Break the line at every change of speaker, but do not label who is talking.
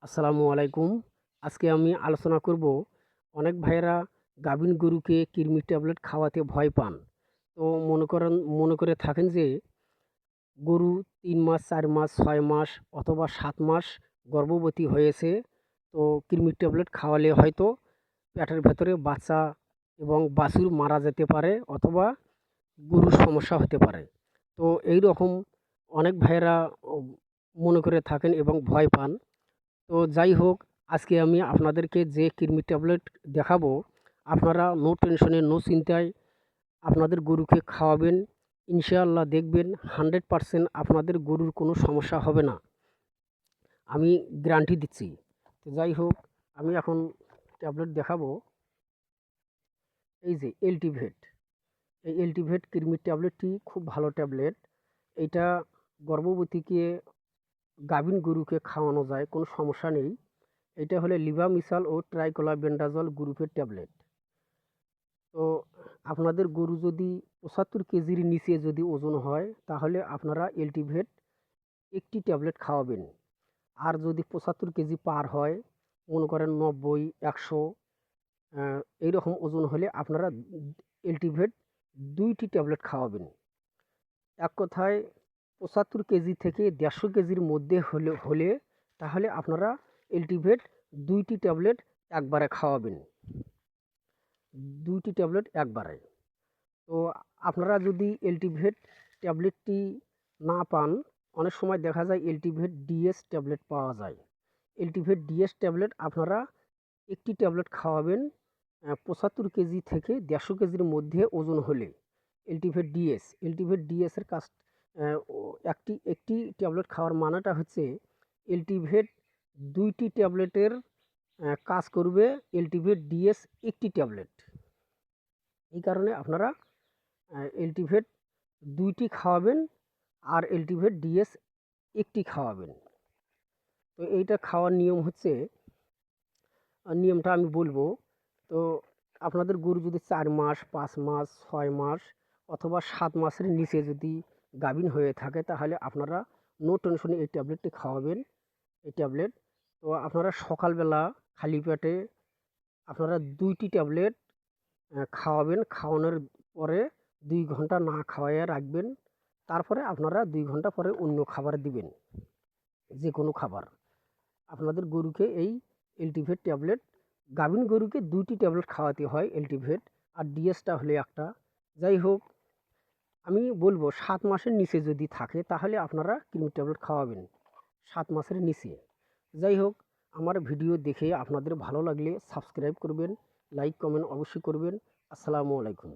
আসসালামু আলাইকুম। আজকে আমি আলোচনা করব, অনেক ভাইয়েরা গাভীন গরুকে কৃমি ট্যাবলেট খাওয়াতে ভয় পান। তো মনে করে থাকেন যে গরু ৩ মাস, ৪ মাস, ৬ মাস অথবা ৭ মাস গর্ভবতী হয়েছে। তো কৃমির ট্যাবলেট খাওয়ালে হয়তো পেটের ভেতরে বাচ্চা এবং বাছুর মারা যেতে পারে অথবা গরুর সমস্যা হতে পারে। তো এইরকম অনেক ভাইয়েরা ও মনে করে থাকেন এবং ভয় পান। তো যাই হোক, আজকে আমি আপনাদেরকে যে কৃমি ট্যাবলেট দেখাবো, আপনারা নো টেনশনে নো চিন্তায় আপনাদের গরুকে খাওয়াবেন। ইনশাআল্লাহ দেখবেন 100% আপনাদের গরুর কোনো সমস্যা হবে না। আমি গ্যারান্টি দিচ্ছি। তো যাই হোক, আমি এখন ট্যাবলেট দেখাবো। এই যে এলটিভেট, এই এলটিভেট কৃমির ট্যাবলেটটি খুব ভালো ট্যাবলেট। এইটা গর্ভবতীকে গাভীন গরুকে খাওয়ানো যায়, কোনো সমস্যা নেই। এটা হলো লিভামিসাল ও ট্রাইক্লোবেন্ডাজল গ্রুপের ট্যাবলেট। তো আপনাদের গরু যদি ৭৫ কেজির নিচে যদি ওজন হয়, তাহলে আপনারা এলটিভেট একটি ট্যাবলেট খাওয়াবেন। আর যদি ৭৫ কেজি পার হয়, মনে করেন ৯০, ১০০ এইরকম ওজন হলে আপনারা এলটিভেট ২টি ট্যাবলেট খাওয়াবেন। এক কথায় ৭৫ কেজি থেকে ১৫০ কেজির মধ্যে হলে তাহলে আপনারা এলটিভেট ২টি ট্যাবলেট একবারে খাওয়াবেন। ২টি ট্যাবলেট একবারে। তো আপনারা যদি এলটিভেট ট্যাবলেটটি না পান, অনেক সময় দেখা যায় এলটিভেট ডিএস ট্যাবলেট পাওয়া যায়। এলটিভেট ডিএস ট্যাবলেট আপনারা একটি ট্যাবলেট খাওয়াবেন ৭৫ কেজি থেকে ১৫০ কেজির মধ্যে ওজন হলে। এলটিভেট ডিএস এর কাজ, ও একটি ট্যাবলেট খাওয়ার মানেটা হচ্ছে এলটিভেট ২টি ট্যাবলেটের কাজ করবে এলটিভেট ডিএস একটি ট্যাবলেট। এই কারণে আপনারা এলটিভেট ২টি খাওয়াবেন আর এলটিভেট ডিএস একটি খাওয়াবেন। তো এইটা খাওয়ার নিয়ম হচ্ছে, নিয়মটা আমি বলবো। তো আপনাদের গরু যদি ৪ মাস, ৫ মাস, ৬ মাস অথবা ৭ মাসের নিচে যদি গাভীন হয়ে থাকে, তাহলে আপনারা নো টেনশনে এই ট্যাবলেটটি খাওয়াবেন, এই ট্যাবলেট। তো আপনারা সকালবেলা খালি পেটে আপনারা ২টি ট্যাবলেট খাওয়াবেন। খাওয়ানোর পরে ২ ঘন্টা না খাওয়াইয়া রাখবেন। তারপরে আপনারা ২ ঘন্টা পরে অন্য খাবার দিবেন, যেকোনো খাবার। আপনাদের গরুকে এই এলটিভেট ট্যাবলেট, গাভীন গরুকে ২টি ট্যাবলেট খাওয়াতে হয় এলটিভেট, আর ডিএসটা হলে একটা। যাই হোক, আমি বলবো ৭ মাসের নিচে যদি থাকে তাহলে আপনারা কৃমি ট্যাবলেট খাওয়াবেন, ৭ মাসের নিচে। যাই হোক, আমার ভিডিও দেখে আপনাদের ভালো লাগলে সাবস্ক্রাইব করবেন, লাইক কমেন্ট অবশ্যই করবেন। আসসালামু আলাইকুম।